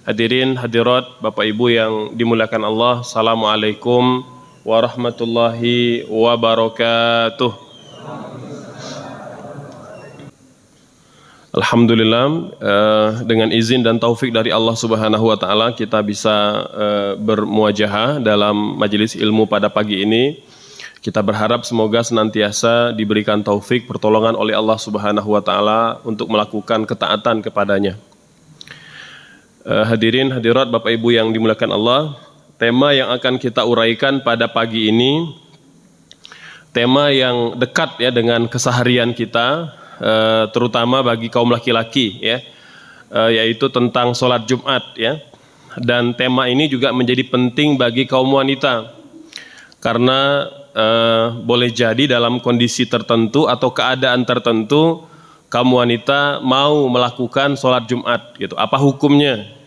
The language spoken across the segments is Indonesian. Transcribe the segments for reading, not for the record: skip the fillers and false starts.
Hadirin hadirat Bapak Ibu yang dimuliakan Allah, Assalamualaikum warahmatullahi wabarakatuh. Alhamdulillah, dengan izin dan taufik dari Allah Subhanahu wa taala kita bisa bermuajahah dalam majelis ilmu pada pagi ini. Kita berharap semoga senantiasa diberikan taufik pertolongan oleh Allah Subhanahu wa taala untuk melakukan ketaatan kepadanya. Hadirin hadirat Bapak Ibu yang dimuliakan Allah, tema yang akan kita uraikan pada pagi ini tema yang dekat ya dengan keseharian kita, terutama bagi kaum laki-laki ya, yaitu tentang sholat Jumat ya. Dan tema ini juga menjadi penting bagi kaum wanita karena boleh jadi dalam kondisi tertentu atau keadaan tertentu kaum wanita mau melakukan sholat Jumat gitu. Apa hukumnya?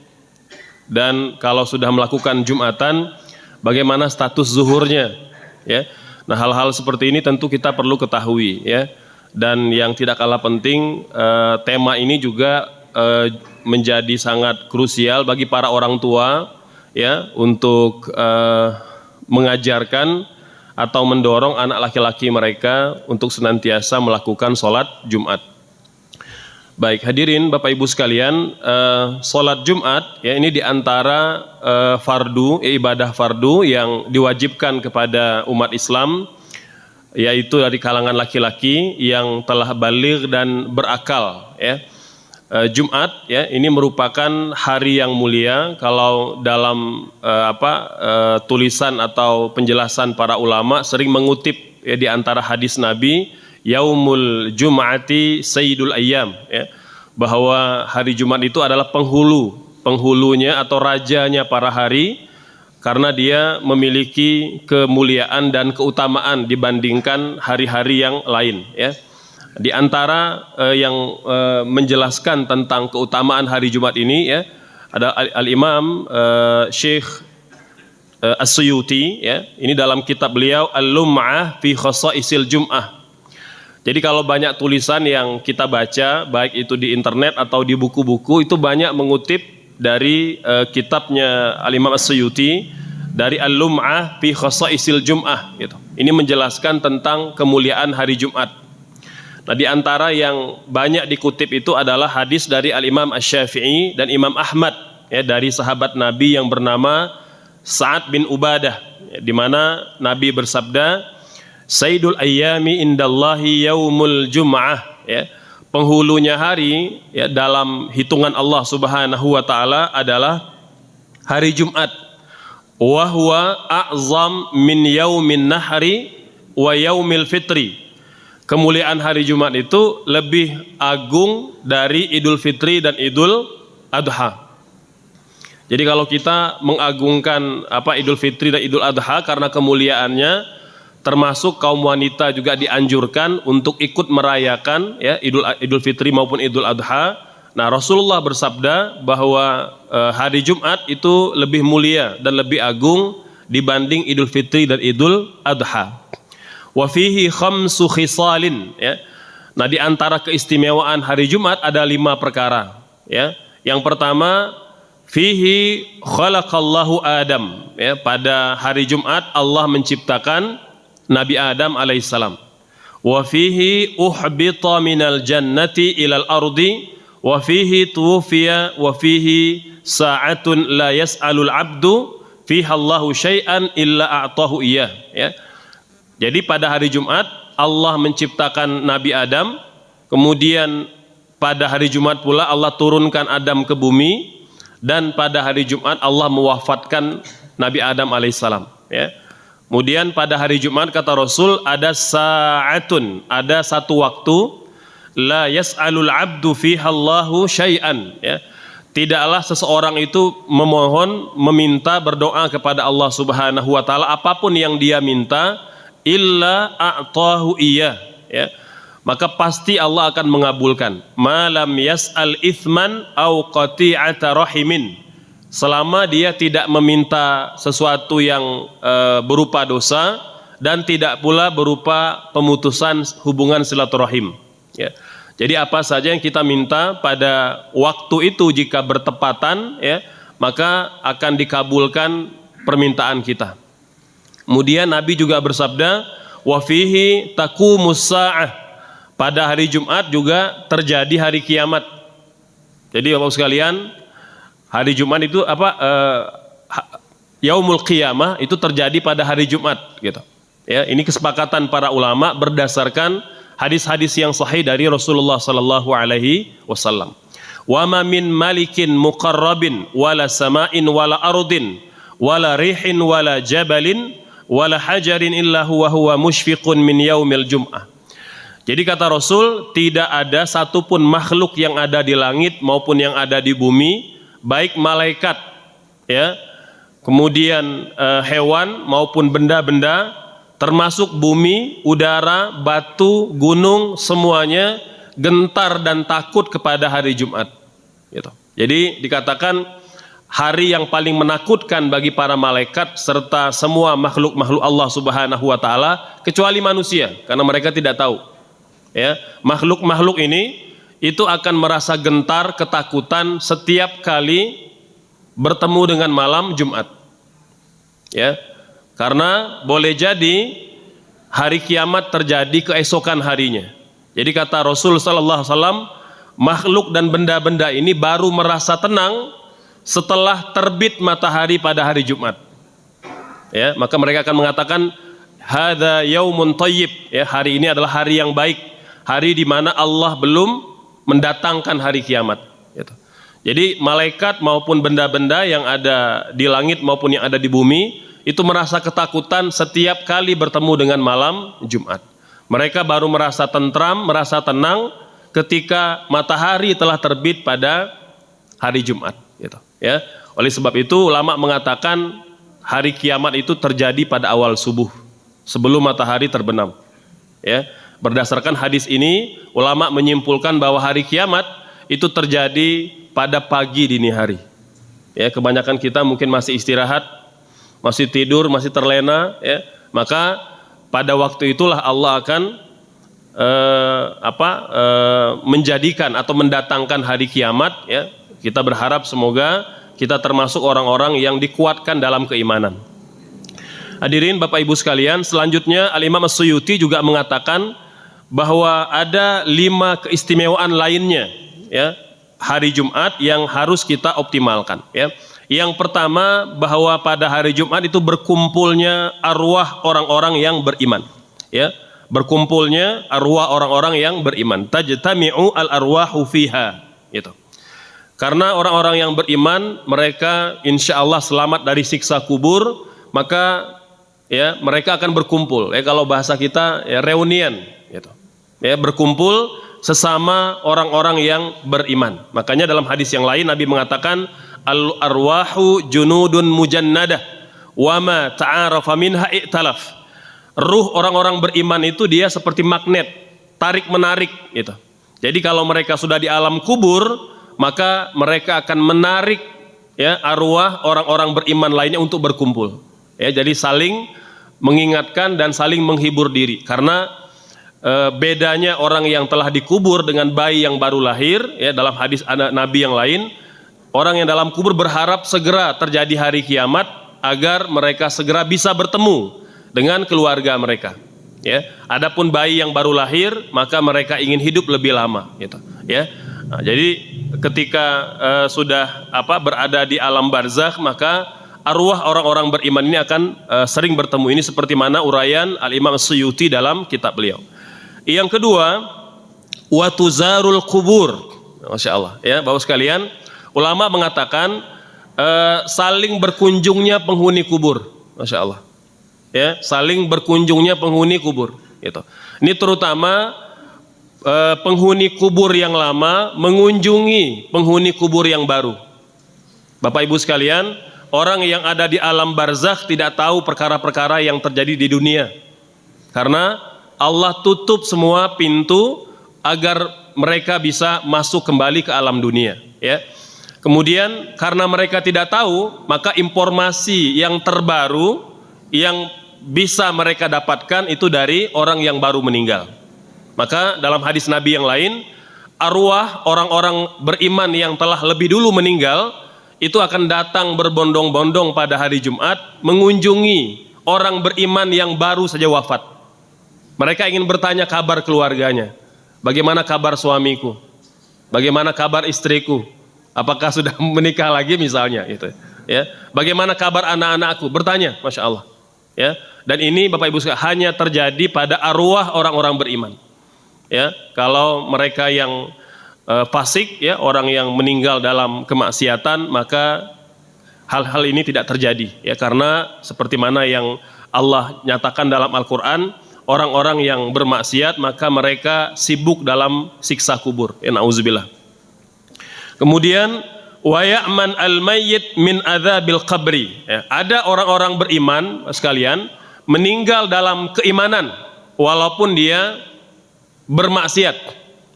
Dan kalau sudah melakukan Jumatan, bagaimana status zuhurnya? Ya. Nah, hal-hal seperti ini tentu kita perlu ketahui ya. Dan yang tidak kalah penting, tema ini juga menjadi sangat krusial bagi para orang tua ya untuk mengajarkan atau mendorong anak laki-laki mereka untuk senantiasa melakukan sholat Jumat. Baik, hadirin Bapak Ibu sekalian, sholat Jumat ya ini diantara fardu, ibadah fardu yang diwajibkan kepada umat Islam, yaitu dari kalangan laki-laki yang telah baligh dan berakal ya. Jumat ya ini merupakan hari yang mulia. Kalau dalam tulisan atau penjelasan para ulama sering mengutip ya di antara hadis Nabi, Yaumul Jum'ati Sayyidul Ayyam ya, bahwa hari Jumat itu adalah penghulunya atau rajanya para hari karena dia memiliki kemuliaan dan keutamaan dibandingkan hari-hari yang lain ya. Di antara yang menjelaskan tentang keutamaan hari Jumat ini ya, ada Al-Imam Syekh As-Suyuti ya. Ini dalam kitab beliau Al-Lum'ah fi Khasaisil Jum'ah. Jadi kalau banyak tulisan yang kita baca, baik itu di internet atau di buku-buku, itu banyak mengutip dari kitabnya Al-Imam As-Suyuti dari Al-Lum'ah fi Khasaisil Jum'ah gitu. Ini menjelaskan tentang kemuliaan hari Jumat. Nah, di antara yang banyak dikutip itu adalah hadis dari Al-Imam Asy-Syafi'i dan Imam Ahmad ya, dari sahabat Nabi yang bernama Sa'ad bin Ubadah ya, di mana Nabi bersabda, Sayyidul ayyami indallahi yaumul jum'ah ya. Penghulunya hari ya dalam hitungan Allah Subhanahu wa taala adalah hari Jumat. Wa huwa a'zam min yaumin nahri wa yaumil fitri. Kemuliaan hari Jumat itu lebih agung dari Idul Fitri dan Idul Adha. Jadi kalau kita mengagungkan Idul Fitri dan Idul Adha karena kemuliaannya, termasuk kaum wanita juga dianjurkan untuk ikut merayakan ya Idul Fitri maupun Idul Adha. Nah, Rasulullah bersabda bahwa hari Jumat itu lebih mulia dan lebih agung dibanding Idul Fitri dan Idul Adha. Wa fihi khamsu khisalin ya. Nah, di antara keistimewaan hari Jumat ada 5 perkara ya. Yang pertama, fihi khalaqallahu Adam ya. Pada hari Jumat Allah menciptakan Nabi Adam alaihissalam. Wa fihi uhbita minal jannati ilal ardi wa fihi tuwfiya wa fihi sa'atun la yas'alul abdu fiha Allahu syai'an illa a'tahu iyah ya. Jadi pada hari Jumat Allah menciptakan Nabi Adam, kemudian pada hari Jumat pula Allah turunkan Adam ke bumi, dan pada hari Jumat Allah mewafatkan Nabi Adam alaihissalam ya. Kemudian pada hari Jumat kata Rasul ada sa'atun, ada satu waktu, la yas'alul abdu fiha Allahu syai'an ya. Tidaklah seseorang itu memohon, meminta, berdoa kepada Allah Subhanahu wa taala apapun yang dia minta, illa a'tahu iya ya. Maka pasti Allah akan mengabulkan. Malam yas'al ithman au qati'ata rahimin. Selama dia tidak meminta sesuatu yang berupa dosa dan tidak pula berupa pemutusan hubungan silaturahim ya. Jadi apa saja yang kita minta pada waktu itu jika bertepatan ya, maka akan dikabulkan permintaan kita. Kemudian Nabi juga bersabda, wa fihi taqumus sa'ah, pada hari Jumat juga terjadi hari kiamat. Jadi Bapak sekalian, hari Jumat itu yaumul qiyamah itu terjadi pada hari Jumat gitu. Ya, ini kesepakatan para ulama berdasarkan hadis-hadis yang sahih dari Rasulullah sallallahu alaihi wasallam. Wa ma min malikin muqarrabin wala sama'in wala ardin wala rihin wala jabalin wala hajarin illa huwa musyfiqun min yaumil jum'ah. Jadi kata Rasul, tidak ada satupun makhluk yang ada di langit maupun yang ada di bumi, baik malaikat, ya, kemudian hewan maupun benda-benda, termasuk bumi, udara, batu, gunung, semuanya gentar dan takut kepada hari Jumat. Gitu. Jadi dikatakan hari yang paling menakutkan bagi para malaikat serta semua makhluk-makhluk Allah Subhanahu wa taala kecuali manusia, karena mereka tidak tahu. Ya, makhluk-makhluk ini itu akan merasa gentar, ketakutan setiap kali bertemu dengan malam Jumat. Ya. Karena boleh jadi hari kiamat terjadi keesokan harinya. Jadi kata Rasul sallallahu alaihi wasallam, makhluk dan benda-benda ini baru merasa tenang setelah terbit matahari pada hari Jumat. Ya, maka mereka akan mengatakan hadza yaumun thayyib, ya, hari ini adalah hari yang baik, hari di mana Allah belum mendatangkan hari kiamat, gitu. Jadi malaikat maupun benda-benda yang ada di langit maupun yang ada di bumi itu merasa ketakutan setiap kali bertemu dengan malam Jumat. Mereka baru merasa tentram, merasa tenang ketika matahari telah terbit pada hari Jumat, gitu. Ya, oleh sebab itu ulama mengatakan hari kiamat itu terjadi pada awal subuh, sebelum matahari terbenam. Ya, berdasarkan hadis ini ulama menyimpulkan bahwa hari kiamat itu terjadi pada pagi dini hari. Ya, kebanyakan kita mungkin masih istirahat, masih tidur, masih terlena. Ya, maka pada waktu itulah Allah akan menjadikan atau mendatangkan hari kiamat. Ya, kita berharap semoga kita termasuk orang-orang yang dikuatkan dalam keimanan. Hadirin Bapak Ibu sekalian, selanjutnya Al-Imam As-Suyuti juga mengatakan bahwa ada 5 keistimewaan lainnya, ya, hari Jumat yang harus kita optimalkan. Ya. Yang pertama, bahwa pada hari Jumat itu berkumpulnya arwah orang-orang yang beriman. Ya. Berkumpulnya arwah orang-orang yang beriman. Tajtami'u al-arwahu fiha. Gitu. Karena orang-orang yang beriman, mereka insya Allah selamat dari siksa kubur, maka ya mereka akan berkumpul. Ya, kalau bahasa kita ya reunian, gitu. Ya, berkumpul sesama orang-orang yang beriman. Makanya dalam hadis yang lain Nabi mengatakan al-arwahu junudun mujannadah wa ma ta'arafa minha i'talaf. Ruh orang-orang beriman itu dia seperti magnet, tarik menarik, gitu. Jadi kalau mereka sudah di alam kubur, maka mereka akan menarik, ya, arwah orang-orang beriman lainnya untuk berkumpul. Ya, jadi saling mengingatkan dan saling menghibur diri. Karena bedanya orang yang telah dikubur dengan bayi yang baru lahir, ya, dalam hadis Nabi yang lain, orang yang dalam kubur berharap segera terjadi hari kiamat agar mereka segera bisa bertemu dengan keluarga mereka. Ya, adapun bayi yang baru lahir, maka mereka ingin hidup lebih lama, gitu. Ya, nah, jadi ketika sudah berada di alam barzakh, maka arwah orang-orang beriman ini akan sering bertemu. Ini seperti mana uraian Al-Imam As-Suyuti dalam kitab beliau. Yang kedua, watuzarul kubur. Masya Allah, ya Bapak sekalian, ulama mengatakan saling berkunjungnya penghuni kubur. Masya Allah, ya, saling berkunjungnya penghuni kubur. Gitu. Ini terutama penghuni kubur yang lama mengunjungi penghuni kubur yang baru. Bapak Ibu sekalian, orang yang ada di alam barzakh tidak tahu perkara-perkara yang terjadi di dunia, karena Allah tutup semua pintu agar mereka bisa masuk kembali ke alam dunia. Ya. Kemudian karena mereka tidak tahu, maka informasi yang terbaru yang bisa mereka dapatkan itu dari orang yang baru meninggal. Maka dalam hadis Nabi yang lain, arwah orang-orang beriman yang telah lebih dulu meninggal itu akan datang berbondong-bondong pada hari Jumat mengunjungi orang beriman yang baru saja wafat. Mereka ingin bertanya kabar keluarganya. Bagaimana kabar suamiku? Bagaimana kabar istriku? Apakah sudah menikah lagi misalnya gitu. Ya. Bagaimana kabar anak-anakku? Bertanya, Masya Allah. Ya. Dan ini Bapak Ibu sekalian hanya terjadi pada arwah orang-orang beriman. Ya. Kalau mereka yang fasik, ya, orang yang meninggal dalam kemaksiatan, maka hal-hal ini tidak terjadi, ya, karena seperti mana yang Allah nyatakan dalam Al-Quran, orang-orang yang bermaksiat maka mereka sibuk dalam siksa kubur, ya, na'udzubillah. Kemudian wa ya'man al-mayyit min adzabil qabri, ya, ada orang-orang beriman sekalian meninggal dalam keimanan walaupun dia bermaksiat,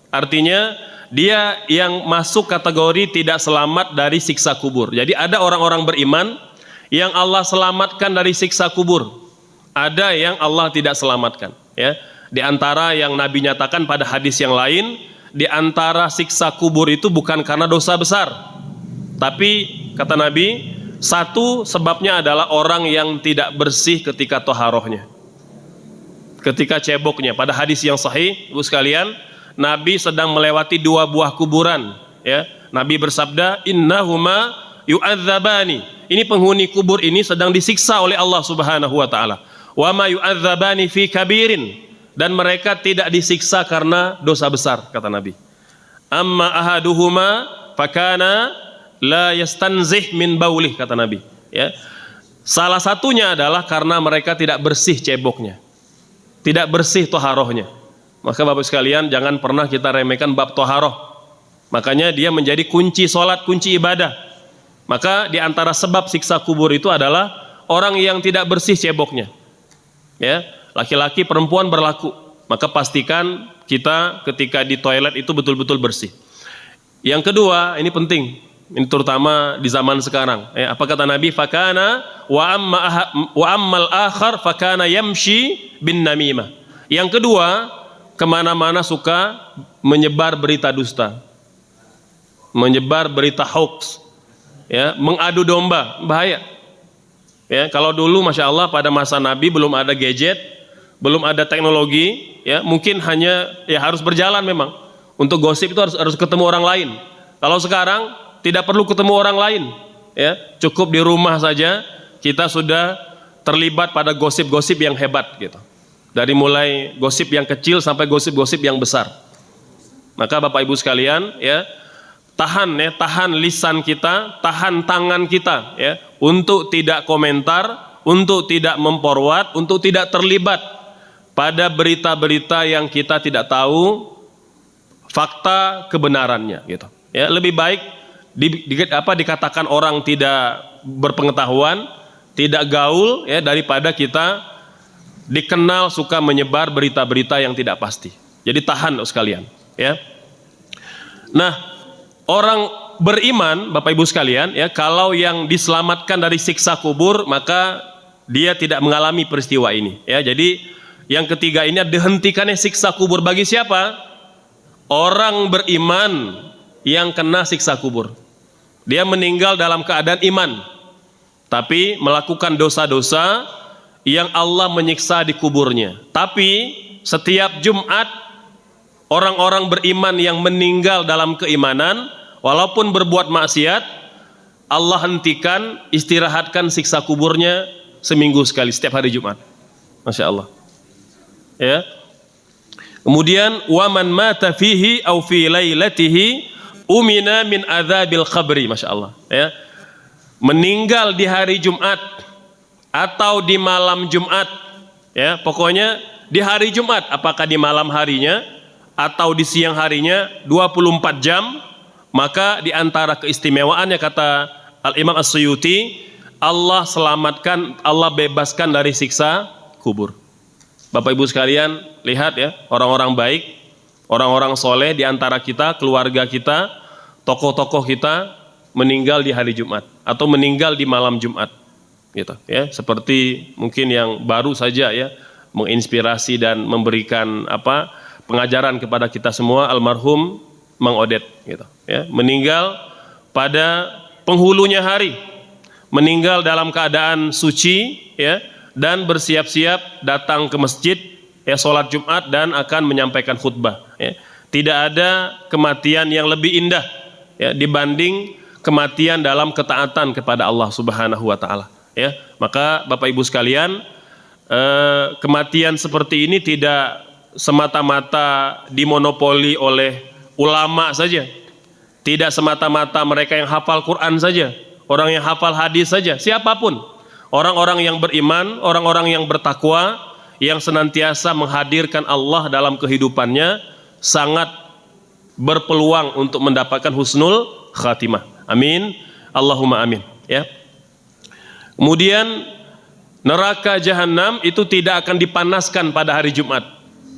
artinya dia yang masuk kategori tidak selamat dari siksa kubur. Jadi ada orang-orang beriman yang Allah selamatkan dari siksa kubur, ada yang Allah tidak selamatkan, ya. Di antara yang Nabi nyatakan pada hadis yang lain, di antara siksa kubur itu bukan karena dosa besar, tapi kata Nabi, satu sebabnya adalah orang yang tidak bersih ketika toharohnya, ketika ceboknya. Pada hadis yang sahih, Ibu sekalian, Nabi sedang melewati dua buah kuburan, ya. Nabi bersabda, innahuma yu'adzabani. Ini penghuni kubur ini sedang disiksa oleh Allah Subhanahu wa taala. Wa ma yu'adzabani fi kabirin, dan mereka tidak disiksa karena dosa besar, kata Nabi. Amma ahaduhuma fakana la yastanzih min baulih, kata Nabi, ya. Salah satunya adalah karena mereka tidak bersih ceboknya, tidak bersih toharohnya. Maka Bapak sekalian, jangan pernah kita remehkan bab toharoh. Makanya dia menjadi kunci sholat, kunci ibadah. Maka di antara sebab siksa kubur itu adalah orang yang tidak bersih ceboknya, ya, laki-laki perempuan berlaku. Maka pastikan kita ketika di toilet itu betul-betul bersih. Yang kedua, ini penting, ini terutama di zaman sekarang, ya, apa kata Nabi? Fakana wa ammal akhar fakana yamshi bin namimah. Yang kedua, kemana-mana suka menyebar berita dusta, menyebar berita hoax, ya, mengadu domba, bahaya. Ya, kalau dulu Masya Allah pada masa Nabi belum ada gadget, belum ada teknologi, ya, mungkin hanya ya harus berjalan memang. Untuk gosip itu harus ketemu orang lain. Kalau sekarang tidak perlu ketemu orang lain, ya, cukup di rumah saja kita sudah terlibat pada gosip-gosip yang hebat gitu. Dari mulai gosip yang kecil sampai gosip-gosip yang besar. Maka Bapak Ibu sekalian, ya, tahan lisan kita, tahan tangan kita, ya, untuk tidak komentar, untuk tidak memforward, untuk tidak terlibat pada berita-berita yang kita tidak tahu fakta kebenarannya, gitu. Ya, lebih baik dikatakan orang tidak berpengetahuan, tidak gaul, ya, daripada kita dikenal suka menyebar berita-berita yang tidak pasti. Jadi tahan sekalian, ya. Nah, orang beriman Bapak Ibu sekalian, ya, kalau yang diselamatkan dari siksa kubur maka dia tidak mengalami peristiwa ini, ya. Jadi yang ketiga ini dihentikannya siksa kubur bagi siapa? Orang beriman yang kena siksa kubur. Dia meninggal dalam keadaan iman, tapi melakukan dosa-dosa yang Allah menyiksa di kuburnya. Tapi setiap Jumat orang-orang beriman yang meninggal dalam keimanan walaupun berbuat maksiat, Allah hentikan, istirahatkan siksa kuburnya seminggu sekali setiap hari Jumat. Masya Allah, ya. Kemudian waman mata fihi au fi lailatihi umina min adzabil qabri, Masya Allah, ya. Meninggal di hari Jumat atau di malam Jumat, ya, pokoknya di hari Jumat, apakah di malam harinya atau di siang harinya 24 jam, maka di antara keistimewaannya kata Al-Imam As-Suyuti, Allah selamatkan, Allah bebaskan dari siksa kubur. Bapak Ibu sekalian, lihat, ya, orang-orang baik, orang-orang soleh di antara kita, keluarga kita, tokoh-tokoh kita meninggal di hari Jumat atau meninggal di malam Jumat, gitu, ya. Seperti mungkin yang baru saja, ya, menginspirasi dan memberikan pengajaran kepada kita semua, almarhum Mang Odet, gitu, ya, meninggal pada penghulunya hari, meninggal dalam keadaan suci, ya, dan bersiap-siap datang ke masjid, ya, sholat Jumat dan akan menyampaikan khutbah. Ya. Tidak ada kematian yang lebih indah, ya, dibanding kematian dalam ketaatan kepada Allah Subhanahu wa Ta'ala. Ya. Maka Bapak Ibu sekalian, kematian seperti ini tidak semata-mata dimonopoli oleh ulama saja, tidak semata-mata mereka yang hafal Quran saja, orang yang hafal hadis saja, siapapun, orang-orang yang beriman, orang-orang yang bertakwa, yang senantiasa menghadirkan Allah dalam kehidupannya, sangat berpeluang untuk mendapatkan husnul khatimah. Amin, Allahumma amin. Ya. Kemudian neraka jahanam itu tidak akan dipanaskan pada hari Jumat.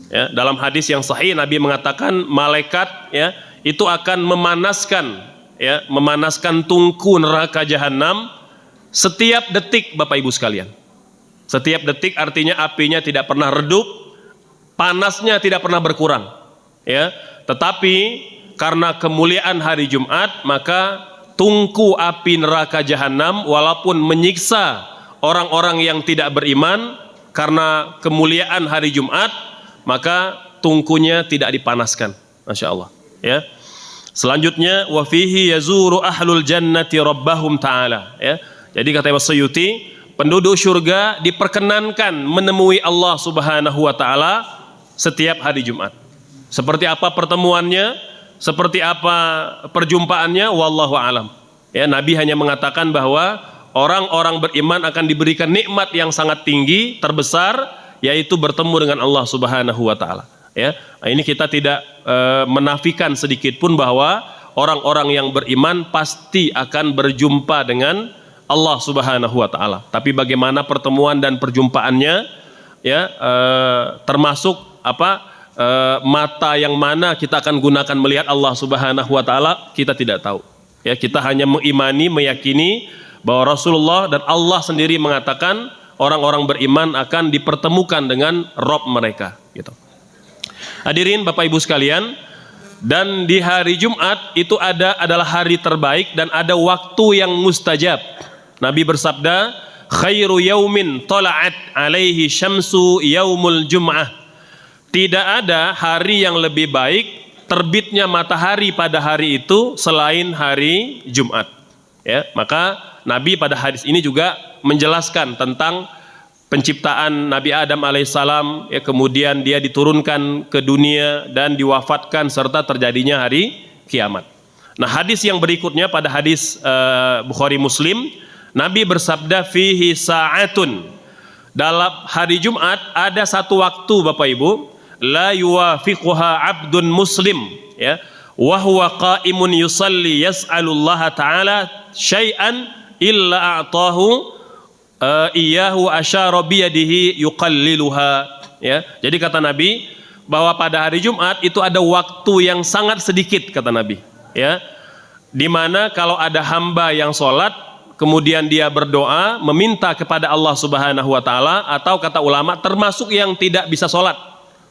Ya, dalam hadis yang sahih Nabi mengatakan malaikat, ya, itu akan memanaskan, ya, memanaskan tungku neraka jahanam setiap detik, Bapak Ibu sekalian. Setiap detik artinya apinya tidak pernah redup, panasnya tidak pernah berkurang. Ya, tetapi karena kemuliaan hari Jumat, maka tungku api neraka jahanam walaupun menyiksa orang-orang yang tidak beriman, karena kemuliaan hari Jumat, maka tungkunya tidak dipanaskan. Masya Allah. Ya. Selanjutnya, wa fihi yazuru ahlul jannati rabbahum ta'ala. Ya. Jadi kata Imam Suyuti, penduduk surga diperkenankan menemui Allah Subhanahu wa Ta'ala setiap hari Jumat. Seperti apa pertemuannya, seperti apa perjumpaannya, wallahu alam. Ya, Nabi hanya mengatakan bahwa orang-orang beriman akan diberikan nikmat yang sangat tinggi, terbesar, yaitu bertemu dengan Allah Subhanahu wa Ta'ala. Ya, nah, ini kita tidak menafikan sedikit pun bahwa orang-orang yang beriman pasti akan berjumpa dengan Allah Subhanahu wa Ta'ala. Tapi bagaimana pertemuan dan perjumpaannya, ya, termasuk apa, mata yang mana kita akan gunakan melihat Allah Subhanahu wa Ta'ala, kita tidak tahu. Ya, kita hanya mengimani, meyakini bahwa Rasulullah dan Allah sendiri mengatakan orang-orang beriman akan dipertemukan dengan Rob mereka, gitu. Hadirin Bapak Ibu sekalian, dan di hari Jumat itu adalah hari terbaik dan ada waktu yang mustajab. Nabi bersabda, khairu yaumin tala'at alaihi syamsu yaumul jum'ah. Tidak ada hari yang lebih baik terbitnya matahari pada hari itu selain hari Jumat. Ya, maka Nabi pada hadis ini juga menjelaskan tentang penciptaan Nabi Adam alaihissalam, ya, kemudian dia diturunkan ke dunia dan diwafatkan serta terjadinya hari kiamat. Nah, hadis yang berikutnya pada hadis Bukhari Muslim, Nabi bersabda fihi sa'atun. Dalam hari Jumat ada satu waktu, Bapak Ibu, la yuwafiquha abdun muslim, ya, wa huwa qa'imun yusalli yas'alullaha ta'ala syai'an illa a'tahu iyyahu asyara biyadihi yuqalliluha. Ya, jadi kata Nabi bahwa pada hari Jumat itu ada waktu yang sangat sedikit, kata Nabi, ya, di mana kalau ada hamba yang sholat kemudian dia berdoa meminta kepada Allah Subhanahu wa Ta'ala, atau kata ulama termasuk yang tidak bisa sholat,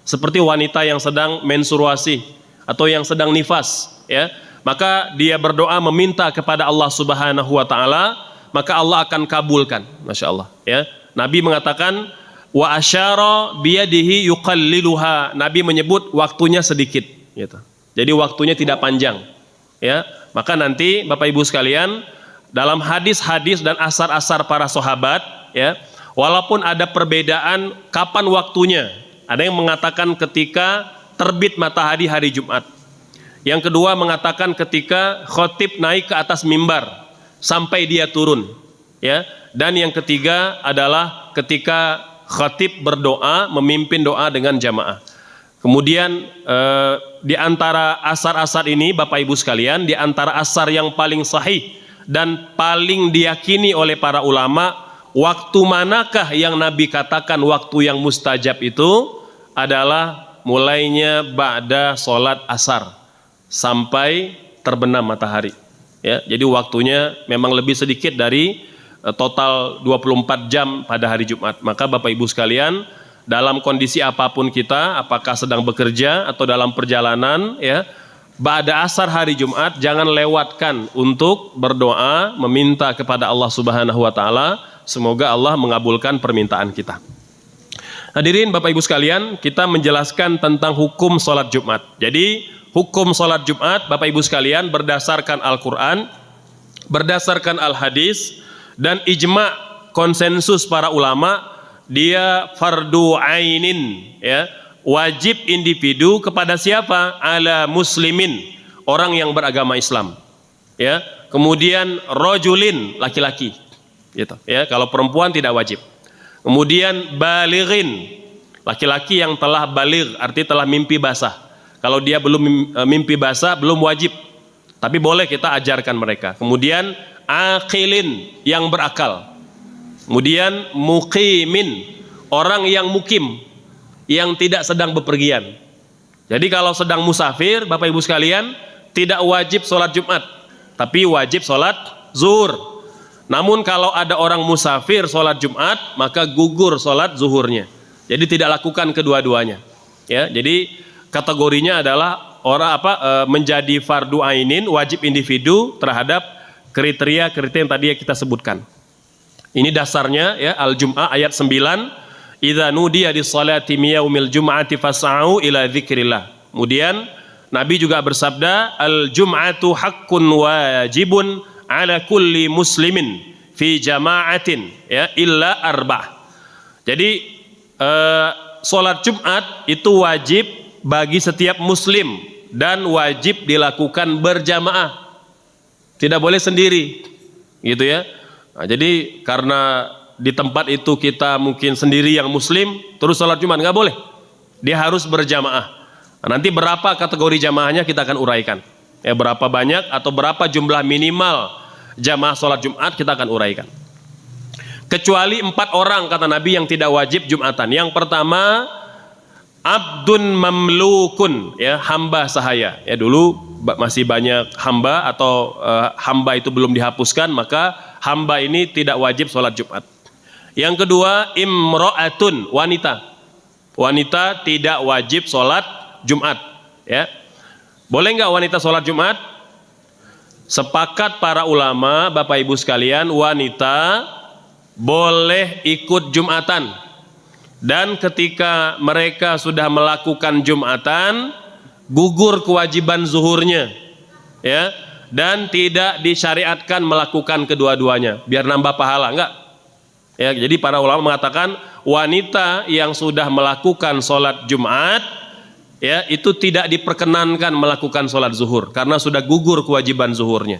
seperti wanita yang sedang menstruasi atau yang sedang nifas, ya, maka dia berdoa meminta kepada Allah Subhanahu wa Ta'ala, maka Allah akan kabulkan. Masya Allah. Ya, Nabi mengatakan wa asyara biyadihi yuqalliluha. Nabi menyebut waktunya sedikit, gitu. Jadi waktunya tidak panjang. Ya, maka nanti Bapak Ibu sekalian, dalam hadis-hadis dan asar-asar para sahabat, ya, walaupun ada perbedaan kapan waktunya. Ada yang mengatakan ketika terbit matahari hari Jumat. Yang kedua mengatakan ketika khatib naik ke atas mimbar sampai dia turun, ya. Dan yang ketiga adalah ketika khatib berdoa, memimpin doa dengan jamaah. Kemudian di antara asar-asar ini, Bapak Ibu sekalian, di antara asar yang paling sahih dan paling diyakini oleh para ulama, waktu manakah yang Nabi katakan waktu yang mustajab itu adalah mulainya ba'da sholat asar sampai terbenam matahari. Ya, jadi waktunya memang lebih sedikit dari total 24 jam pada hari Jumat. Maka Bapak Ibu sekalian, dalam kondisi apapun kita, apakah sedang bekerja atau dalam perjalanan, ya, ba'da asar hari Jumat jangan lewatkan untuk berdoa meminta kepada Allah Subhanahu wa taala, semoga Allah mengabulkan permintaan kita. Hadirin Bapak Ibu sekalian, kita menjelaskan tentang hukum sholat Jumat. Jadi hukum sholat Jumat Bapak Ibu sekalian berdasarkan Al-Quran, berdasarkan Al-Hadis, dan ijma' konsensus para ulama, dia fardu ainin, ya, wajib individu kepada siapa? Ala muslimin, orang yang beragama Islam, ya. Kemudian rojulin, laki-laki, gitu, ya. Kalau perempuan tidak wajib. Kemudian balighin, laki-laki yang telah baligh, arti telah mimpi basah. Kalau dia belum mimpi basah, belum wajib, tapi boleh kita ajarkan mereka. Kemudian aqilin, yang berakal. Kemudian muqimin, orang yang mukim, yang tidak sedang bepergian. Jadi kalau sedang musafir, Bapak Ibu sekalian, tidak wajib sholat Jumat, tapi wajib sholat zuhur. Namun kalau ada orang musafir sholat Jumat, maka gugur sholat zuhurnya. Jadi tidak lakukan kedua-duanya. Ya, jadi kategorinya adalah orang menjadi fardu ainin, wajib individu terhadap kriteria-kriteria yang tadi kita sebutkan. Ini dasarnya, ya, Al-Jum'ah ayat 9. Idza nudiya lis-salati min yaumil jum'ati fas'au ila dzikrillah. Kemudian Nabi juga bersabda, al-jum'atu haqqun wajibun ala kulli muslimin fi jama'atin, ya, illa arba'ah. Jadi salat Jumat itu wajib bagi setiap muslim dan wajib dilakukan berjamaah. Tidak boleh sendiri. Gitu ya. Nah, jadi karena di tempat itu kita mungkin sendiri yang muslim terus sholat Jumat, nggak boleh, dia harus berjamaah. Nah, nanti berapa kategori jamaahnya kita akan uraikan, ya, berapa banyak atau berapa jumlah minimal jamaah sholat Jumat kita akan uraikan. Kecuali 4 orang kata Nabi yang tidak wajib Jumatan. Yang pertama, abdun mamlukun, ya, hamba sahaya. Ya, dulu masih banyak hamba atau hamba itu belum dihapuskan, maka hamba ini tidak wajib sholat Jumat. Yang kedua, imro'atun, wanita. Wanita tidak wajib sholat Jumat. Ya. Boleh nggak wanita sholat Jumat? Sepakat para ulama, Bapak Ibu sekalian, wanita boleh ikut Jumatan. Dan ketika mereka sudah melakukan Jumatan, gugur kewajiban zuhurnya. Ya. Dan tidak disyariatkan melakukan kedua-duanya, biar nambah pahala, enggak? Ya, jadi para ulama mengatakan wanita yang sudah melakukan sholat Jumat, ya, itu tidak diperkenankan melakukan sholat zuhur karena sudah gugur kewajiban zuhurnya.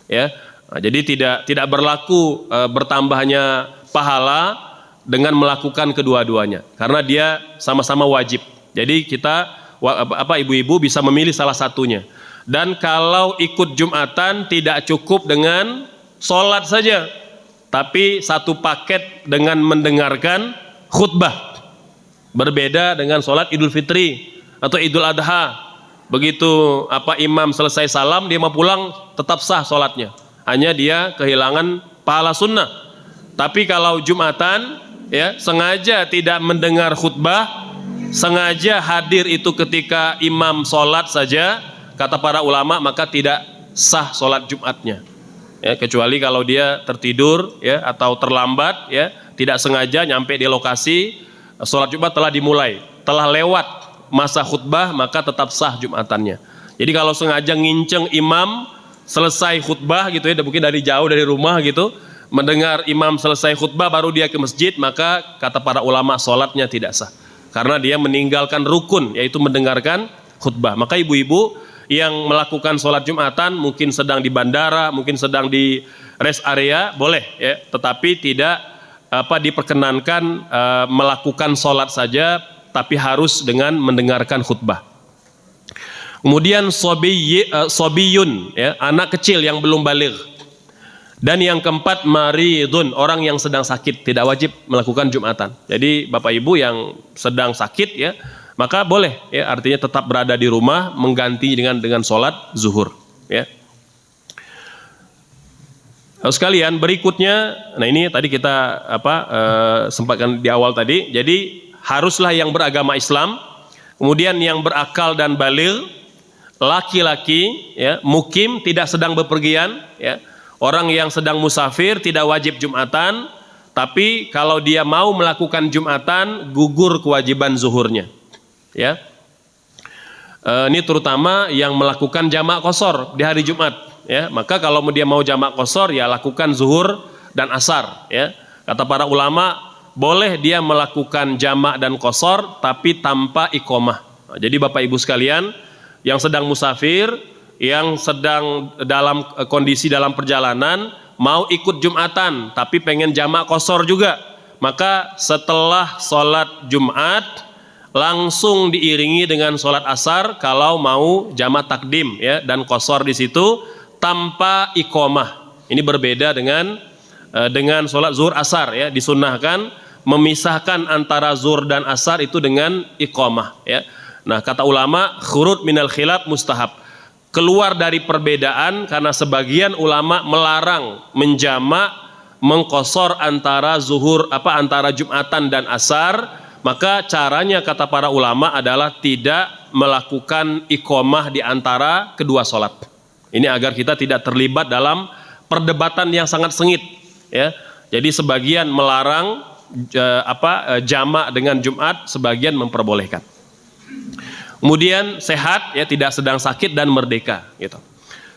Ya, nah, jadi tidak berlaku bertambahnya pahala dengan melakukan kedua-duanya karena dia sama-sama wajib. Jadi kita ibu-ibu bisa memilih salah satunya. Dan kalau ikut Jumatan tidak cukup dengan sholat saja, tapi satu paket dengan mendengarkan khutbah. Berbeda dengan sholat Idul Fitri atau Idul Adha. Begitu imam selesai salam, dia mau pulang, tetap sah sholatnya. Hanya dia kehilangan pahala sunnah. Tapi kalau Jumatan, ya, sengaja tidak mendengar khutbah, sengaja hadir itu ketika imam sholat saja, kata para ulama, maka tidak sah sholat Jumatnya. Ya, kecuali kalau dia tertidur, ya, atau terlambat, ya, tidak sengaja nyampe di lokasi, sholat Jumat telah dimulai, telah lewat masa khutbah, maka tetap sah Jumatannya. Jadi kalau sengaja nginceng imam selesai khutbah gitu, ya, mungkin dari jauh dari rumah gitu, mendengar imam selesai khutbah baru dia ke masjid, maka kata para ulama sholatnya tidak sah karena dia meninggalkan rukun, yaitu mendengarkan khutbah. Maka ibu-ibu yang melakukan sholat Jumatan mungkin sedang di bandara, mungkin sedang di rest area, boleh, ya, tetapi tidak diperkenankan melakukan sholat saja, tapi harus dengan mendengarkan khutbah. Kemudian sobiyun, ya, anak kecil yang belum baligh. Dan yang keempat, maridun, orang yang sedang sakit, tidak wajib melakukan Jumatan. Jadi Bapak Ibu yang sedang sakit, ya, maka boleh, ya, artinya tetap berada di rumah mengganti dengan sholat zuhur, ya. Sekalian berikutnya, nah ini tadi kita sempatkan di awal tadi. Jadi haruslah yang beragama Islam, kemudian yang berakal dan baligh, laki-laki ya, mukim tidak sedang bepergian ya. Orang yang sedang musafir tidak wajib Jumatan, tapi kalau dia mau melakukan Jumatan gugur kewajiban zuhurnya. Ya. Ini terutama yang melakukan jamak qashar di hari Jumat ya. Maka kalau dia mau jamak qashar ya lakukan zuhur dan asar ya. Kata para ulama boleh dia melakukan jamak dan qashar tapi tanpa iqamah. Nah, jadi Bapak Ibu sekalian yang sedang musafir, yang sedang dalam kondisi dalam perjalanan mau ikut Jumatan tapi pengen jamak qashar juga, maka setelah sholat Jumat langsung diiringi dengan sholat asar kalau mau jamak takdim ya, dan qashar di situ tanpa iqamah. Ini berbeda dengan sholat zuhur asar ya, disunnahkan memisahkan antara zuhur dan asar itu dengan iqamah ya. Nah, kata ulama khurud minal khilaf mustahab, keluar dari perbedaan karena sebagian ulama melarang menjamak mengqashar antara antara Jumatan dan asar. Maka caranya kata para ulama adalah tidak melakukan iqamah di antara kedua sholat. Ini agar kita tidak terlibat dalam perdebatan yang sangat sengit ya. Jadi sebagian melarang jamak dengan Jumat, sebagian memperbolehkan. Kemudian sehat ya, tidak sedang sakit dan merdeka gitu.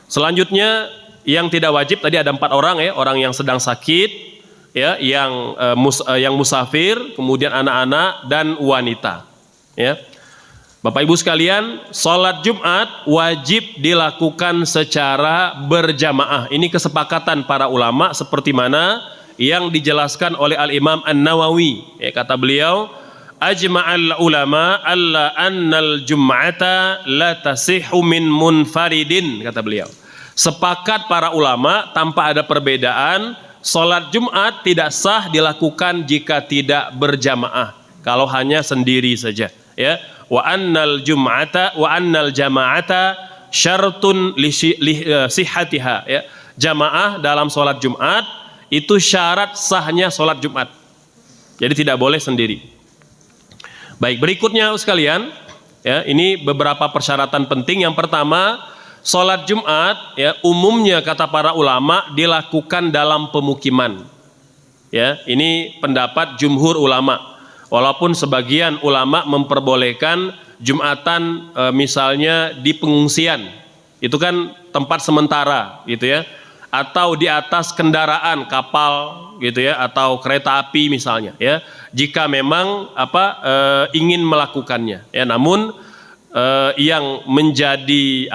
Selanjutnya yang tidak wajib tadi ada 4 orang ya, orang yang sedang sakit ya, yang musafir, kemudian anak-anak dan wanita ya. Bapak Ibu sekalian, sholat Jumat wajib dilakukan secara berjamaah. Ini kesepakatan para ulama seperti mana yang dijelaskan oleh Al-Imam An-Nawawi ya, kata beliau ajma'al ulama alla annal jum'ata la tasihhu min munfaridin, kata beliau. Sepakat para ulama tanpa ada perbedaan, sholat Jumat tidak sah dilakukan jika tidak berjamaah, kalau hanya sendiri saja ya. Wa annal jama'ata syartun li sihhatiha ya. Jamaah dalam sholat Jumat itu syarat sahnya sholat Jumat, jadi tidak boleh sendiri. Baik, berikutnya sekalian ya, ini beberapa persyaratan penting. Yang pertama, sholat Jumat ya umumnya kata para ulama dilakukan dalam pemukiman ya. Ini pendapat jumhur ulama, walaupun sebagian ulama memperbolehkan Jumatan misalnya di pengungsian, itu kan tempat sementara gitu ya, atau di atas kendaraan kapal gitu ya, atau kereta api misalnya ya, jika memang ingin melakukannya ya. Namun yang menjadi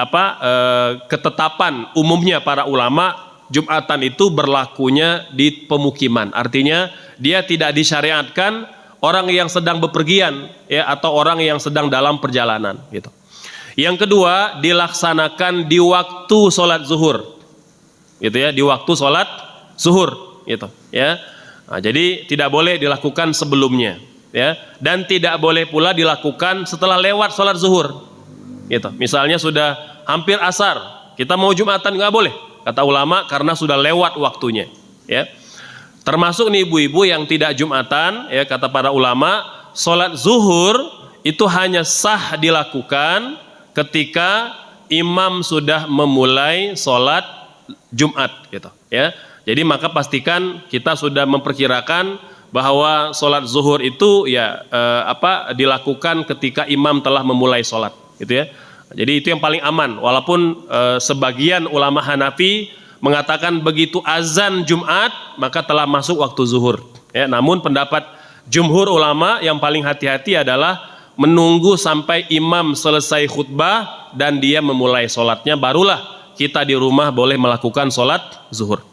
ketetapan umumnya para ulama, Jumatan itu berlakunya di pemukiman, artinya dia tidak disyariatkan orang yang sedang bepergian ya, atau orang yang sedang dalam perjalanan gitu. Yang kedua, dilaksanakan di waktu sholat zuhur gitu ya, di waktu sholat zuhur gitu ya. Nah, jadi tidak boleh dilakukan sebelumnya ya, dan tidak boleh pula dilakukan setelah lewat sholat zuhur gitu. Misalnya sudah hampir asar, kita mau Jumatan, nggak boleh kata ulama, karena sudah lewat waktunya ya. Termasuk nih ibu-ibu yang tidak Jumatan ya, kata para ulama sholat zuhur itu hanya sah dilakukan ketika imam sudah memulai sholat Jumat gitu ya. Jadi maka pastikan kita sudah memperkirakan bahwa sholat zuhur itu ya dilakukan ketika imam telah memulai sholat gitu ya. Jadi itu yang paling aman, walaupun sebagian ulama Hanafi mengatakan begitu azan Jumat maka telah masuk waktu zuhur ya. Namun pendapat jumhur ulama yang paling hati-hati adalah menunggu sampai imam selesai khutbah dan dia memulai sholatnya, barulah kita di rumah boleh melakukan sholat zuhur.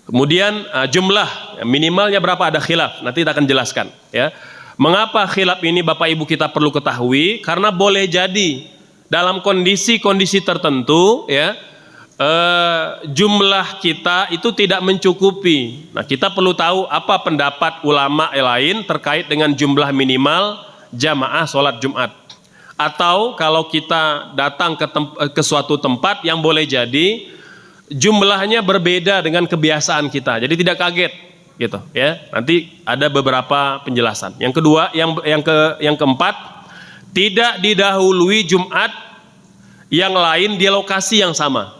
Kemudian jumlah minimalnya berapa, ada khilaf, nanti kita akan jelaskan ya. Mengapa khilaf ini Bapak Ibu kita perlu ketahui? Karena boleh jadi dalam kondisi-kondisi tertentu ya, jumlah kita itu tidak mencukupi. Nah, kita perlu tahu apa pendapat ulama lain terkait dengan jumlah minimal jamaah sholat Jumat. Atau kalau kita datang ke suatu tempat yang boleh jadi jumlahnya berbeda dengan kebiasaan kita, jadi tidak kaget gitu ya. Nanti ada beberapa penjelasan. Yang kedua, yang keempat, tidak didahului Jumat yang lain di lokasi yang sama.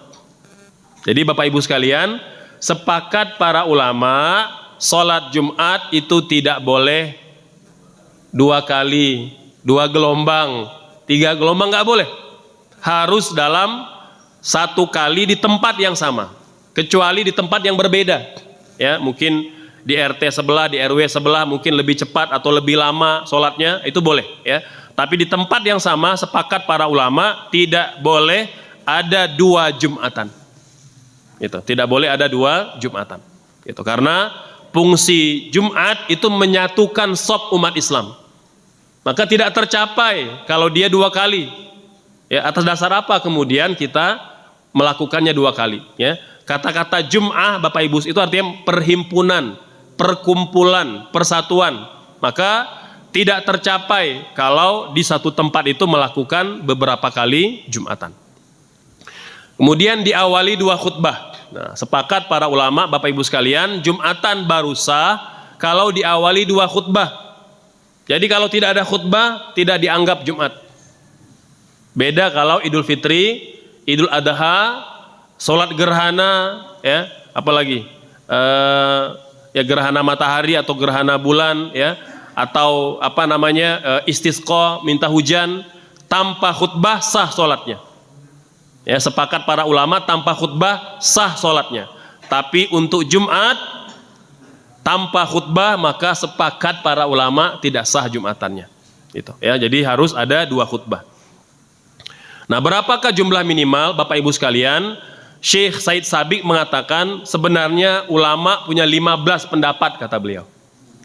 Jadi Bapak Ibu sekalian, sepakat para ulama, sholat Jumat itu tidak boleh 2 kali, 2 gelombang, 3 gelombang, nggak boleh. Harus dalam 1 kali di tempat yang sama, kecuali di tempat yang berbeda. Ya, mungkin di RT sebelah, di RW sebelah mungkin lebih cepat atau lebih lama sholatnya, itu boleh. Ya, tapi di tempat yang sama sepakat para ulama tidak boleh ada 2 Jumatan. Itu tidak boleh ada 2 Jumatan. Itu karena fungsi Jumat itu menyatukan shaf umat Islam. Maka tidak tercapai kalau dia 2 kali. Ya, atas dasar apa kemudian kita melakukannya 2 kali? Ya, kata-kata Jum'ah Bapak Ibu itu artinya perhimpunan, perkumpulan, persatuan. Maka tidak tercapai kalau di satu tempat itu melakukan beberapa kali Jumatan. Kemudian diawali 2 khutbah. Nah, sepakat para ulama Bapak Ibu sekalian, Jumatan baru sah kalau diawali 2 khutbah. Jadi kalau tidak ada khutbah tidak dianggap Jumat. Beda kalau Idul Fitri, Idul Adha, sholat gerhana, ya, apalagi ya gerhana matahari atau gerhana bulan, ya, atau apa namanya istisqa, minta hujan, tanpa khutbah sah sholatnya. Ya, sepakat para ulama tanpa khutbah sah sholatnya. Tapi untuk Jumat tanpa khutbah maka sepakat para ulama tidak sah Jumatannya. Itu. Ya, jadi harus ada 2 khutbah. Nah, berapakah jumlah minimal Bapak Ibu sekalian? Syekh Said Sabiq mengatakan sebenarnya ulama punya 15 pendapat kata beliau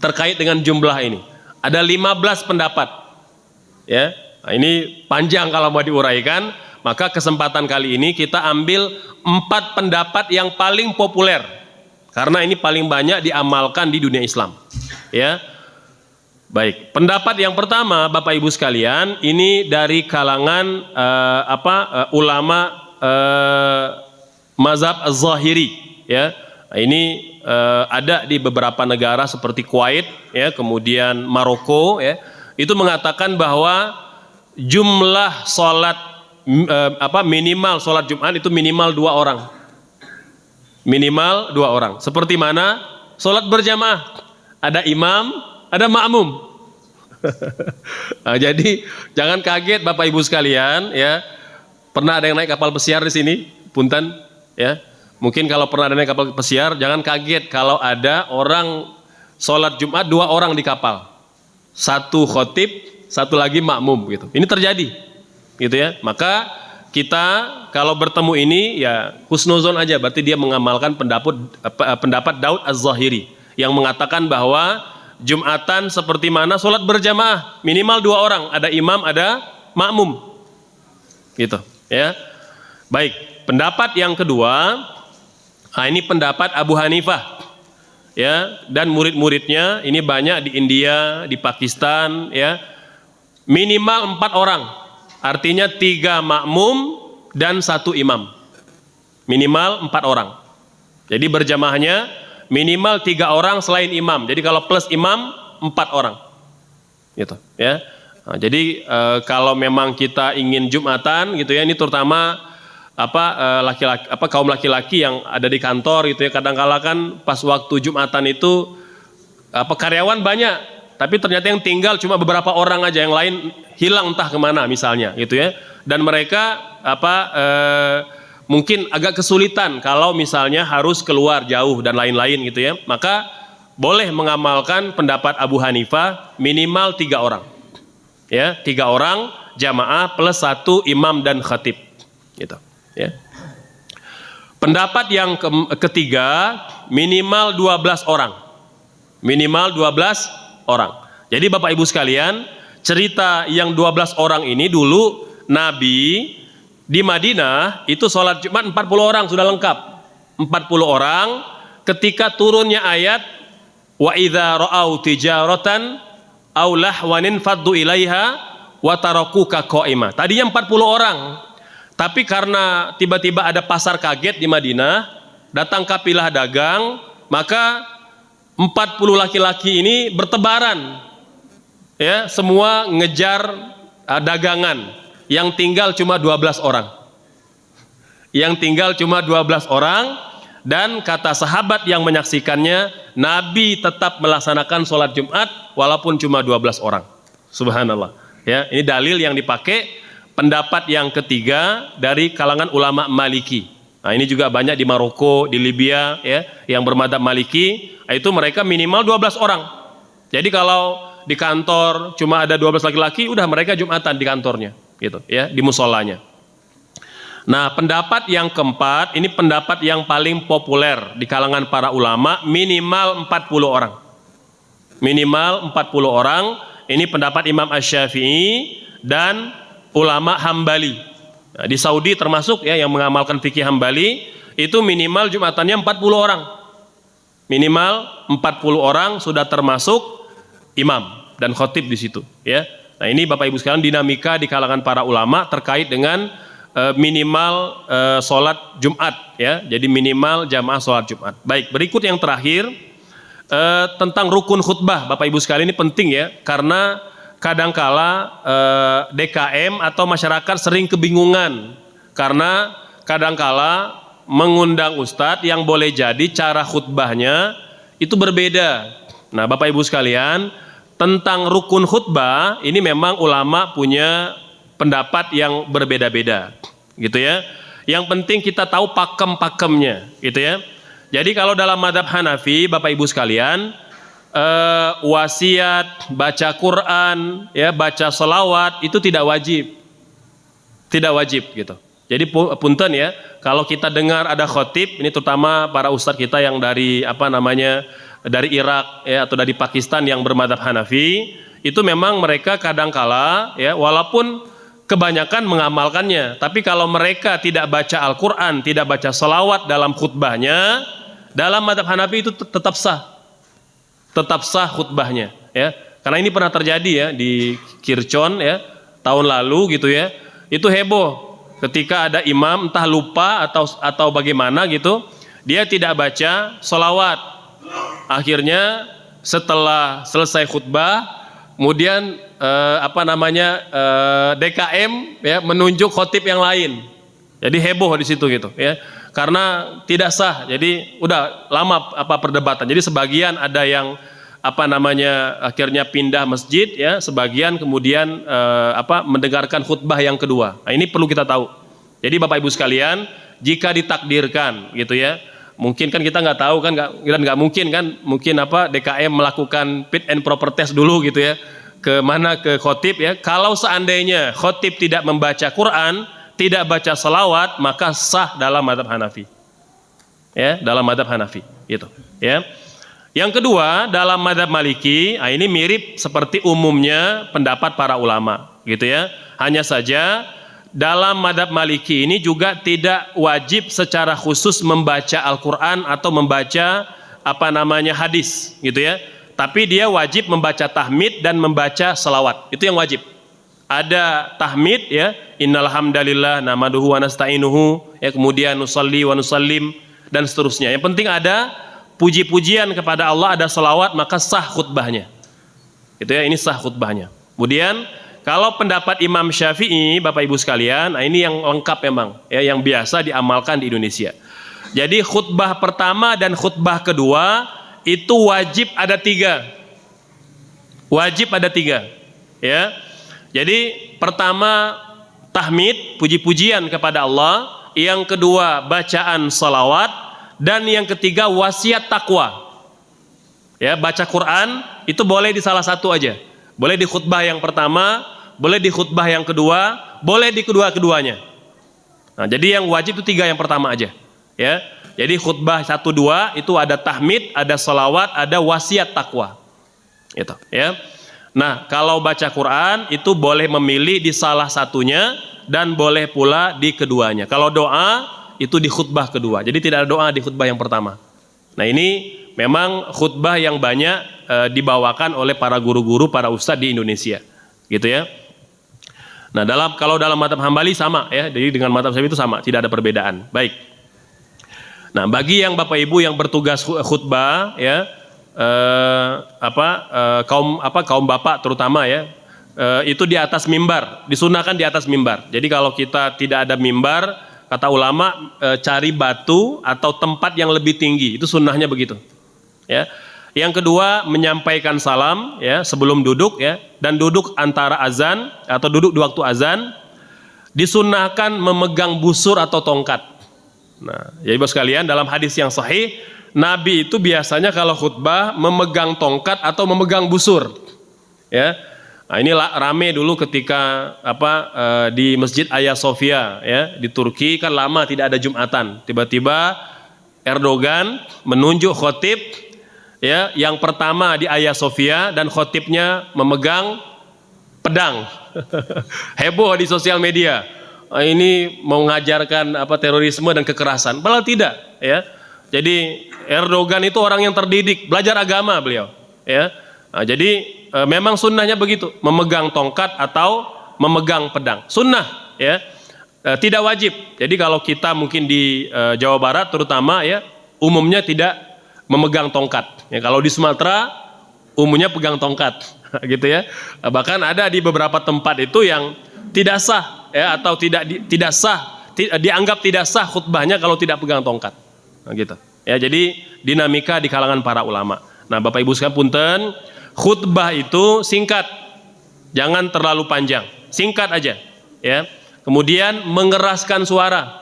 terkait dengan jumlah ini. Ada 15 pendapat. Ya, nah, ini panjang kalau mau diuraikan. Maka kesempatan kali ini kita ambil 4 pendapat yang paling populer karena ini paling banyak diamalkan di dunia Islam. Ya, baik. Pendapat yang pertama, Bapak Ibu sekalian, ini dari kalangan ulama mazhab Az-Zahiri. Ya, ini ada di beberapa negara seperti Kuwait, ya, kemudian Maroko. Ya, itu mengatakan bahwa jumlah sholat minimal sholat Jumat itu minimal 2 orang. Minimal 2 orang. Seperti mana? Sholat berjamaah. Ada imam, ada makmum. Nah, jadi jangan kaget Bapak Ibu sekalian, ya. Pernah ada yang naik kapal pesiar di sini? Punten, ya. Mungkin kalau pernah ada naik kapal pesiar, jangan kaget kalau ada orang sholat Jumat 2 orang di kapal. 1 khotib, 1 lagi makmum gitu. Ini terjadi. Gitu ya, maka kita kalau bertemu ini ya husnuzon aja, berarti dia mengamalkan pendapat Daud Az-Zahiri yang mengatakan bahwa Jumatan seperti mana sholat berjamaah minimal 2 orang, ada imam ada makmum, gitu ya. Baik, pendapat yang kedua, nah ini pendapat Abu Hanifah, ya, dan murid-muridnya ini banyak di India, di Pakistan, ya, minimal 4 orang. Artinya 3 makmum dan 1 imam. Minimal 4 orang. Jadi berjamaahnya minimal 3 orang selain imam. Jadi kalau plus imam 4 orang. Gitu, ya. Nah, jadi kalau memang kita ingin Jumatan gitu ya, ini terutama laki-laki kaum laki-laki yang ada di kantor gitu ya, kadang-kala kan pas waktu Jumatan itu karyawan banyak. Tapi ternyata yang tinggal cuma beberapa orang aja, yang lain hilang entah kemana misalnya gitu ya. Dan mereka mungkin agak kesulitan kalau misalnya harus keluar jauh dan lain-lain gitu ya. Maka boleh mengamalkan pendapat Abu Hanifah minimal 3 orang. Ya, 3 orang jamaah plus 1 imam dan khatib gitu ya. Pendapat yang ketiga minimal 12 orang. Minimal 12 orang. Jadi Bapak Ibu sekalian, cerita yang 12 orang ini dulu Nabi di Madinah itu sholat Jumat 40 orang sudah lengkap. 40 orang ketika turunnya ayat wa idza ra'au tijaratan aw lahwanin faddu ilaiha wa tarakuka qa'imah. Tadinya 40 orang. Tapi karena tiba-tiba ada pasar kaget di Madinah, datang kafilah dagang, maka 40 laki-laki ini bertebaran, ya, semua ngejar dagangan. yang tinggal cuma 12 orang. Yang tinggal cuma 12 orang, dan kata sahabat yang menyaksikannya, Nabi tetap melaksanakan sholat Jumat walaupun cuma 12 orang. Subhanallah. Ya, ini dalil yang dipakai, pendapat yang ketiga dari kalangan ulama Maliki. Nah, ini juga banyak di Maroko, di Libya, ya, yang bermadzhab Maliki, itu mereka minimal 12 orang. Jadi kalau di kantor cuma ada 12 laki-laki, udah mereka Jumatan di kantornya, gitu, ya, di musolanya. Nah, pendapat yang keempat, ini pendapat yang paling populer di kalangan para ulama, minimal 40 orang. Minimal 40 orang, ini pendapat Imam Asy-Syafi'i dan ulama Hambali. Nah, di Saudi termasuk ya yang mengamalkan fikih Hambali, itu minimal Jumatannya 40 orang. Minimal 40 orang sudah termasuk imam dan khotib di situ, ya. Nah, ini Bapak Ibu sekalian dinamika di kalangan para ulama terkait dengan minimal sholat Jumat, ya. Jadi minimal jamaah sholat Jumat. Baik, berikut yang terakhir tentang rukun khutbah, Bapak Ibu sekalian, ini penting ya, karena kadangkala DKM atau masyarakat sering kebingungan karena kadangkala mengundang ustadz yang boleh jadi cara khutbahnya itu berbeda. Nah, Bapak Ibu sekalian, tentang rukun khutbah ini memang ulama punya pendapat yang berbeda-beda, gitu ya. Yang penting kita tahu pakem-pakemnya, gitu ya. Jadi kalau dalam mazhab Hanafi, Bapak Ibu sekalian, wasiat, baca Quran, ya, baca selawat itu tidak wajib, gitu. Jadi punten ya, kalau kita dengar ada khotib, ini terutama para ustadz kita yang dari dari Irak, ya, atau dari Pakistan yang bermadzhab Hanafi, itu memang mereka kadangkala, ya, walaupun kebanyakan mengamalkannya, tapi kalau mereka tidak baca Al-Quran, tidak baca selawat dalam khutbahnya, dalam madzhab Hanafi itu tetap sah khutbahnya, ya. Karena ini pernah terjadi ya di Kircon, ya, tahun lalu gitu ya. Itu heboh ketika ada imam entah lupa atau bagaimana gitu, dia tidak baca sholawat. Akhirnya setelah selesai khutbah, kemudian DKM ya menunjuk khotib yang lain. Jadi heboh di situ gitu ya. Karena tidak sah, jadi udah lama perdebatan. Jadi sebagian ada yang akhirnya pindah masjid, ya, sebagian kemudian mendengarkan khutbah yang kedua. Nah, ini perlu kita tahu. Jadi Bapak Ibu sekalian, jika ditakdirkan gitu ya, mungkin kan kita nggak tahu kan, nggak mungkin kan, mungkin DKM melakukan fit and proper test dulu gitu ya, ke khotib ya. Kalau seandainya khotib tidak membaca Quran, tidak baca selawat, maka sah dalam mazhab Hanafi, ya, dalam mazhab Hanafi gitu, ya. Yang kedua, dalam mazhab Maliki, ini mirip seperti umumnya pendapat para ulama gitu ya. Hanya saja dalam mazhab Maliki ini juga tidak wajib secara khusus membaca Al-Quran atau membaca hadis gitu ya. Tapi dia wajib membaca tahmid dan membaca selawat, itu yang wajib. Ada tahmid ya, innal hamdalillah nahmaduhu wa nasta'inuhu, ya, kemudian nusalli wa nusallim dan seterusnya. Yang penting ada puji-pujian kepada Allah, ada selawat, maka sah khutbahnya. Itu ya, ini sah khutbahnya. Kemudian kalau pendapat Imam Syafi'i, Bapak Ibu sekalian, ini yang lengkap memang, ya, yang biasa diamalkan di Indonesia. Jadi khutbah pertama dan khutbah kedua itu wajib ada 3. Wajib ada 3, ya. Jadi pertama tahmid, puji-pujian kepada Allah, yang kedua bacaan salawat, dan yang ketiga wasiat takwa. Ya, baca Quran itu boleh di salah satu aja. Boleh di khutbah yang pertama, boleh di khutbah yang kedua, boleh di kedua-keduanya. Nah, jadi yang wajib itu 3 yang pertama aja, ya. Jadi khutbah 1, 2 itu ada tahmid, ada salawat, ada wasiat takwa. Gitu, ya. Nah, kalau baca Quran itu boleh memilih di salah satunya dan boleh pula di keduanya. Kalau doa itu di khutbah kedua. Jadi tidak ada doa di khutbah yang pertama. Nah, ini memang khutbah yang banyak dibawakan oleh para guru-guru, para ustadz di Indonesia. Gitu ya. Nah, kalau dalam mazhab Hambali sama ya. Jadi dengan mazhab Syafi'i itu sama, tidak ada perbedaan. Baik. Nah, bagi yang Bapak Ibu yang bertugas khutbah ya, kaum bapak terutama ya, itu di atas mimbar, disunahkan di atas mimbar. Jadi kalau kita tidak ada mimbar, kata ulama cari batu atau tempat yang lebih tinggi, itu sunnahnya begitu. Ya. Yang kedua, menyampaikan salam ya sebelum duduk ya, dan duduk antara azan atau duduk di waktu azan. Disunnahkan memegang busur atau tongkat. Nah, jadi bos sekalian, dalam hadis yang sahih, Nabi itu biasanya kalau khutbah memegang tongkat atau memegang busur. Ya. Nah, ini rame dulu ketika di Masjid Hagia Sophia ya, di Turki kan lama tidak ada Jumatan. Tiba-tiba Erdogan menunjuk khotib ya, yang pertama di Hagia Sophia, dan khotibnya memegang pedang. Heboh di sosial media. Ini mau mengajarkan terorisme dan kekerasan. Padahal tidak ya. Jadi Erdogan itu orang yang terdidik, belajar agama beliau ya. Nah, jadi memang sunnahnya begitu, memegang tongkat atau memegang pedang. Sunnah ya. Tidak wajib. Jadi kalau kita mungkin di Jawa Barat terutama ya, umumnya tidak memegang tongkat. Ya, kalau di Sumatera umumnya pegang tongkat. Gitu ya. Bahkan ada di beberapa tempat itu yang tidak sah ya, atau tidak sah, dianggap tidak sah khutbahnya kalau tidak pegang tongkat. Nah, gitu. Ya, jadi dinamika di kalangan para ulama. Nah, Bapak Ibu sekalian punten, khutbah itu singkat. Jangan terlalu panjang. Singkat aja, ya. Kemudian mengeraskan suara.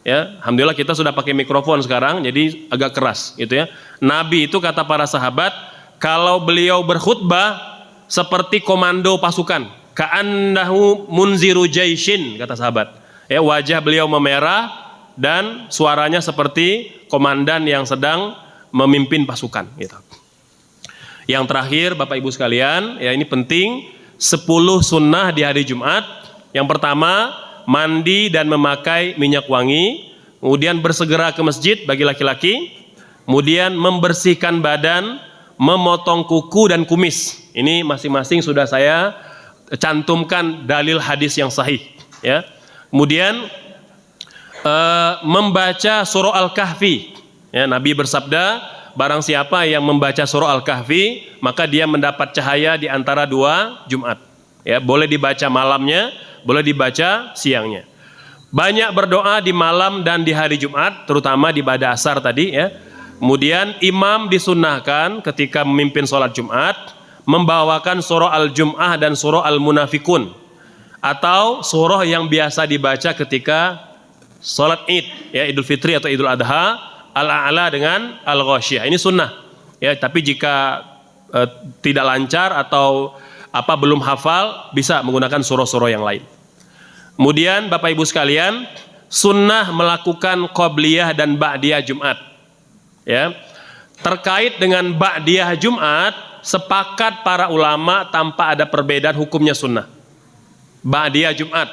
Ya, alhamdulillah kita sudah pakai mikrofon sekarang, jadi agak keras gitu ya. Nabi itu kata para sahabat, kalau beliau berkhutbah seperti komando pasukan, ka'annahu munziru jaishin, kata sahabat. Ya, wajah beliau memerah dan suaranya seperti komandan yang sedang memimpin pasukan gitu. Yang terakhir Bapak Ibu sekalian, ya ini penting, 10 sunnah di hari Jumat. Yang pertama, mandi dan memakai minyak wangi, kemudian bersegera ke masjid bagi laki-laki, kemudian membersihkan badan, memotong kuku dan kumis. Ini masing-masing sudah saya cantumkan dalil hadis yang sahih ya. Kemudian membaca surah Al-Kahfi ya, Nabi bersabda, barang siapa yang membaca surah Al-Kahfi maka dia mendapat cahaya di antara 2 Jumat ya. Boleh dibaca malamnya, boleh dibaca siangnya. Banyak berdoa di malam dan di hari Jumat, terutama di ibadah asar tadi ya. Kemudian imam disunnahkan ketika memimpin sholat Jumat membawakan surah Al-Jum'ah dan surah Al-Munafikun, atau surah yang biasa dibaca ketika sholat Id ya, Idul Fitri atau Idul Adha, Al-A'la dengan Al-Ghasyiyah. Ini sunnah ya, tapi jika tidak lancar atau belum hafal, bisa menggunakan surah-surah yang lain. Kemudian Bapak Ibu sekalian, sunnah melakukan qobliyah dan ba'diyah Jumat ya. Terkait dengan ba'diyah Jumat, sepakat para ulama tanpa ada perbedaan hukumnya sunnah. Ba'diyah Jumat.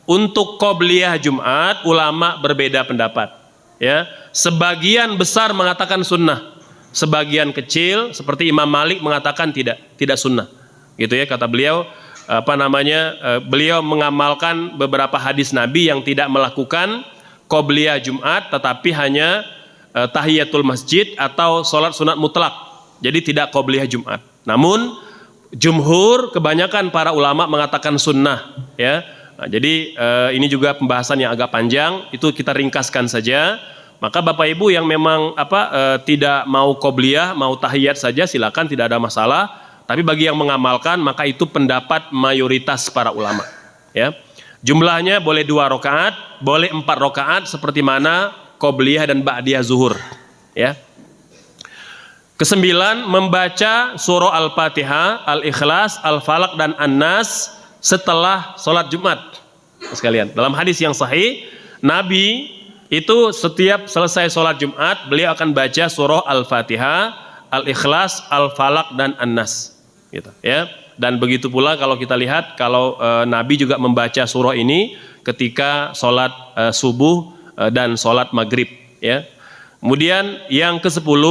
Untuk qobliyah Jumat, ulama berbeda pendapat ya. Sebagian besar mengatakan sunnah, sebagian kecil seperti Imam Malik mengatakan tidak sunnah gitu ya. Kata beliau beliau mengamalkan beberapa hadis Nabi yang tidak melakukan qobliyah Jumat, tetapi hanya tahiyatul masjid atau sholat sunat mutlak. Jadi tidak qobliyah Jumat. Namun jumhur, kebanyakan para ulama mengatakan sunnah ya. Nah, jadi ini juga pembahasan yang agak panjang, itu kita ringkaskan saja. Maka Bapak Ibu yang memang tidak mau qobliyah, mau tahiyat saja silakan, tidak ada masalah. Tapi bagi yang mengamalkan, maka itu pendapat mayoritas para ulama ya. Jumlahnya boleh 2 rakaat, boleh 4 rakaat seperti mana qobliyah dan ba'diyah zuhur ya. Kesembilan, membaca surah Al-Fatihah, Al-Ikhlas, Al-Falaq dan An-Nas setelah sholat Jumat sekalian. Dalam hadis yang sahih, Nabi itu setiap selesai sholat Jumat beliau akan baca surah Al-Fatihah, Al-Ikhlas, Al-Falaq dan An-Nas gitu ya. Dan begitu pula kalau kita lihat, kalau Nabi juga membaca surah ini ketika sholat subuh dan sholat maghrib ya. Kemudian yang ke-10,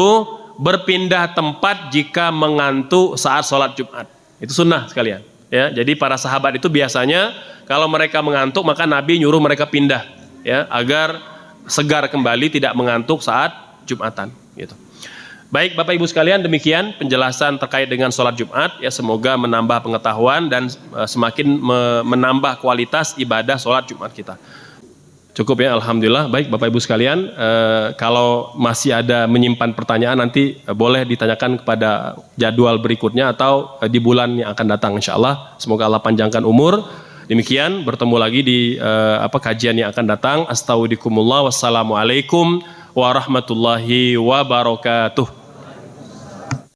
berpindah tempat jika mengantuk saat sholat Jumat. Itu sunnah sekalian ya. Jadi para sahabat itu biasanya kalau mereka mengantuk maka Nabi nyuruh mereka pindah ya, agar segar kembali, tidak mengantuk saat Jumatan gitu. Baik Bapak Ibu sekalian, demikian penjelasan terkait dengan sholat Jumat. Ya, semoga menambah pengetahuan dan semakin menambah kualitas ibadah sholat Jumat kita. Cukup ya, Alhamdulillah. Baik Bapak Ibu sekalian, kalau masih ada menyimpan pertanyaan nanti boleh ditanyakan kepada jadwal berikutnya atau di bulan yang akan datang insya Allah. Semoga Allah panjangkan umur. Demikian, bertemu lagi di kajian yang akan datang. Astagfirullahaladzim. Wassalamualaikum warahmatullahi wabarakatuh.